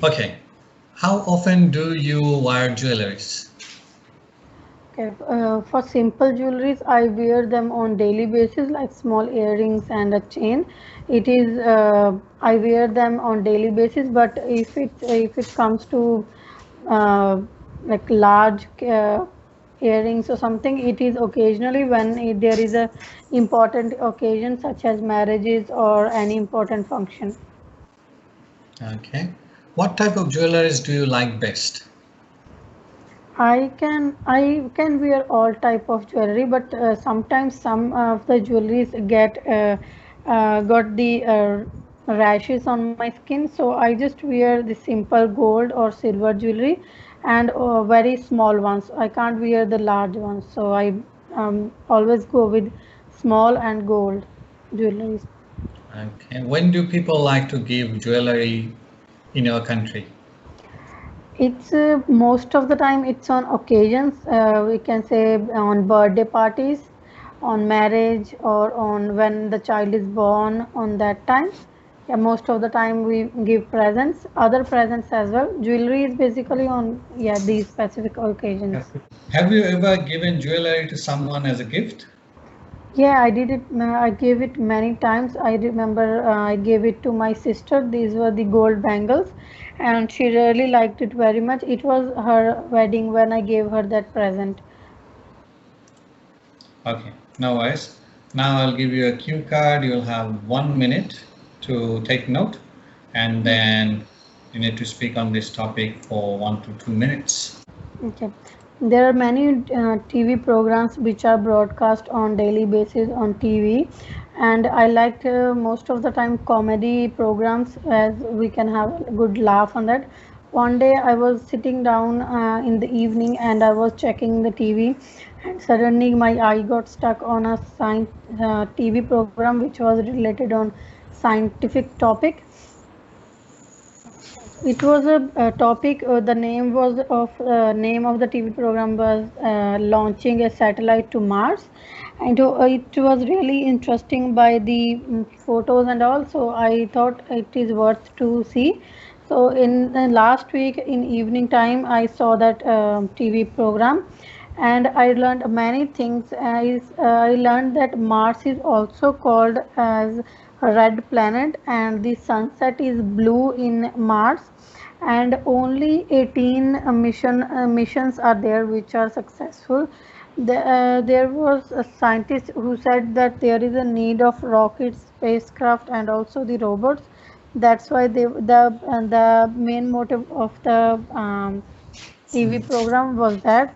Okay. How often do you wear jewelries? Okay, for simple jewelries, I wear them on daily basis, like small earrings and a chain. It is I wear them on daily basis, but if it comes to uh, like large earrings or something, it is occasionally when there is a important occasion such as marriages or any important function. Okay. What type of jewelries do you like best? I can wear all type of jewelry, but sometimes some of the jewelries got the rashes on my skin, so I just wear the simple gold or silver jewelry and very small ones. I can't wear the large ones, so I always go with small and gold jewelries. Okay. When do people like to give jewelry in your country? It's most of the time it's on occasions. We can say on birthday parties, on marriage, or on when the child is born. On that time, yeah, most of the time we give presents, other presents as well. Jewelry is basically on these specific occasions. Have you ever given jewelry to someone as a gift? Yeah, I did it. I gave it many times. I remember I gave it to my sister. These were the gold bangles, and she really liked it very much. It was her wedding when I gave her that present. Okay, no worries. Now I'll give you a cue card. You'll have 1 minute to take note, and then you need to speak on this topic for 1 to 2 minutes. Okay. There are many TV programs which are broadcast on daily basis on TV, and I like most of the time comedy programs as we can have a good laugh on that. One day I was sitting down in the evening and I was checking the TV, and suddenly my eye got stuck on a science TV program which was related on scientific topic. It was a topic. The name of the TV program was launching a satellite to Mars, and it was really interesting by the photos and all. So I thought it is worth to see. So in the last week in evening time, I saw that TV program, and I learned many things. I learned that Mars is also called as a red planet, and the sunset is blue in Mars, and only 18 missions are there which are successful. There was a scientist who said that there is a need of rockets, spacecraft, and also the robots. That's why the main motive of the TV program was that,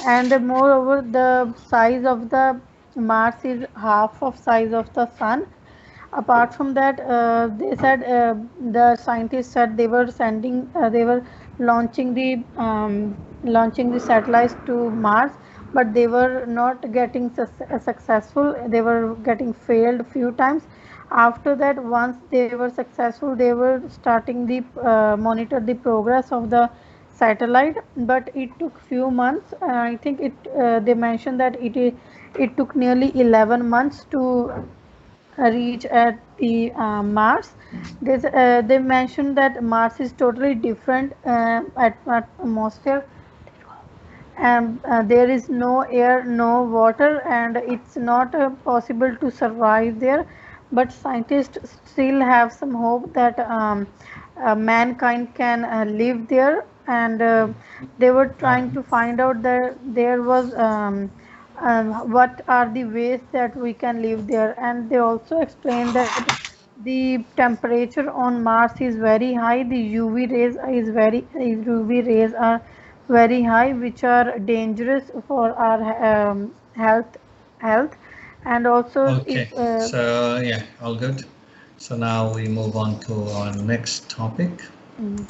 and moreover, the size of the Mars is half of size of the Sun. Apart from that, they said the scientists said they were launching the satellites to Mars, but they were not getting successful. They were getting failed few times. After that, once they were successful, they were starting the monitor the progress of the satellite, but it took few months. I think they mentioned that it took nearly 11 months to reach at the Mars. They mentioned that Mars is totally different atmosphere, and there is no air, no water, and it's not possible to survive there. But scientists still have some hope that mankind can live there, and they were trying to find out that there was what are the ways that we can live there, and they also explained that the temperature on Mars is very high. The UV rays are very high, which are dangerous for our health, and also if Okay, so yeah, all good. So now we move on to our next topic. mm,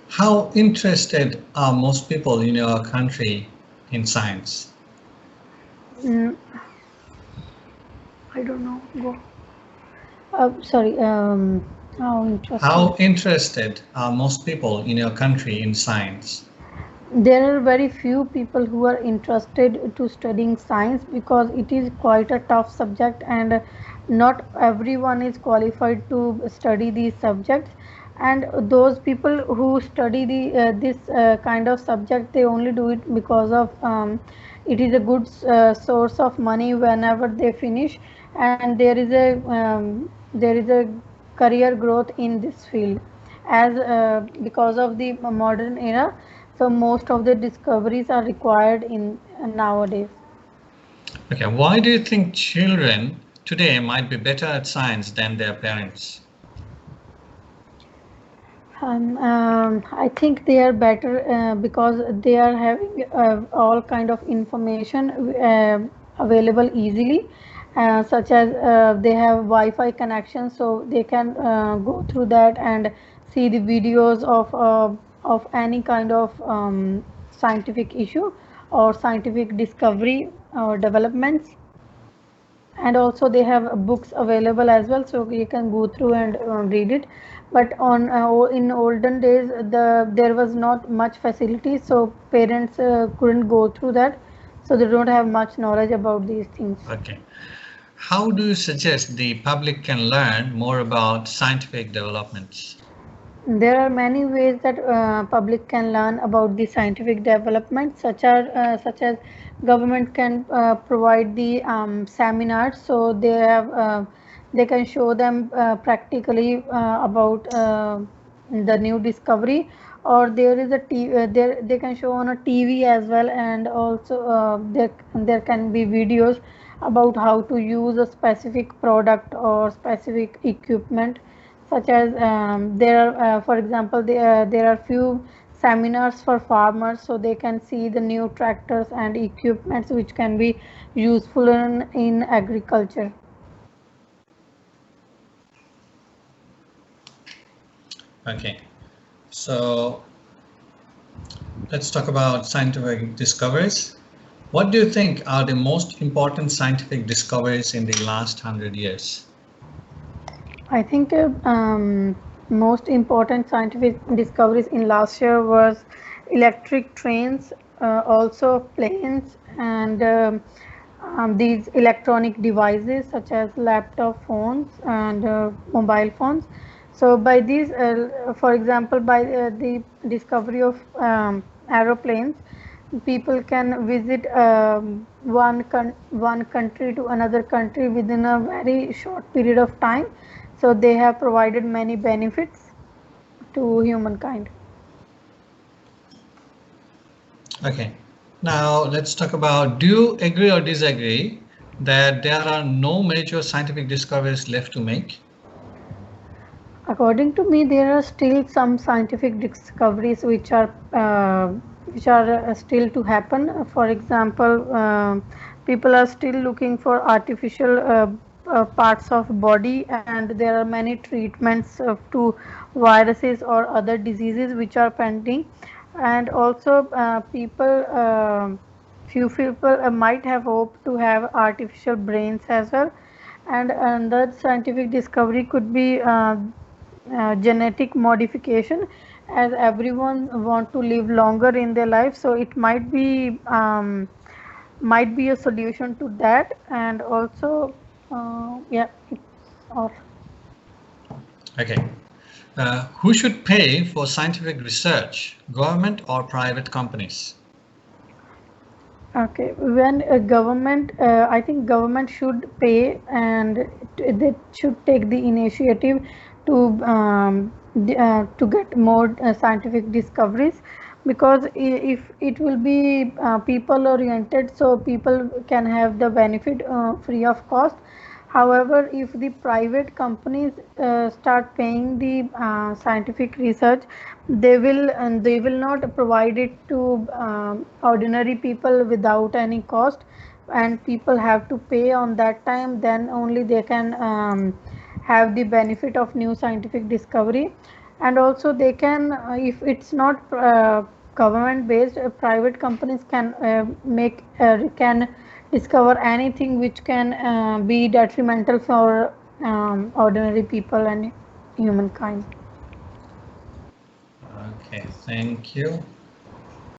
How interested are most people in your country in science? mm, I don't know. Go. Sorry. How interesting. How interested are most people in your country in science? There are very few people who are interested to studying science because it is quite a tough subject, and not everyone is qualified to study these subjects, and those people who study this kind of subject, they only do it because of it is a good source of money whenever they finish, and there is a career growth in this field, as because of the modern era. So most of the discoveries are required in nowadays. Okay, why do you think children today might be better at science than their parents? I think they are better because they are having all kind of information available easily, such as they have Wi-Fi connection, so they can go through that and see the videos of any kind of scientific issue or scientific discovery or developments. And also they have books available as well, so you can go through and read it. But on in olden days, there was not much facility, so parents couldn't go through that, so they don't have much knowledge about these things. Okay. How do you suggest the public can learn more about scientific developments? There are many ways that public can learn about the scientific development, such as government can provide the seminars, so they can show them practically about the new discovery, or there is a there they can show on a TV as well, and also there can be videos about how to use a specific product or specific equipment, such as there are for example there are few seminars for farmers, so they can see the new tractors and equipments which can be useful in agriculture. Okay, so let's talk about scientific discoveries. What do you think are the most important scientific discoveries in the last 100 years? I think most important scientific discoveries in last year was electric trains, also planes, and these electronic devices such as laptop phones and mobile phones. So by these, for example, by the discovery of aeroplanes, people can visit one country to another country within a very short period of time. So they have provided many benefits to humankind. Okay, now let's talk about, do you agree or disagree that there are no major scientific discoveries left to make? According to me, there are still some scientific discoveries which are still to happen. For example, people are still looking for artificial parts of body, and there are many treatments to viruses or other diseases which are pending. And also, few people might have hoped to have artificial brains as well. And another scientific discovery could be genetic modification, as everyone want to live longer in their life, so it might be a solution to that. And also yeah, it's all. Okay, who should pay for scientific research, government or private companies? Okay, when a government, I think government should pay, and they should take the initiative to to get more scientific discoveries, because if it will be people oriented, so people can have the benefit free of cost. However, if the private companies start paying the scientific research, they will not provide it to ordinary people without any cost, and people have to pay on that time. Then only they can have the benefit of new scientific discovery. And also they can, if it's not government based, private companies can can discover anything which can be detrimental for ordinary people and humankind. Okay, thank you.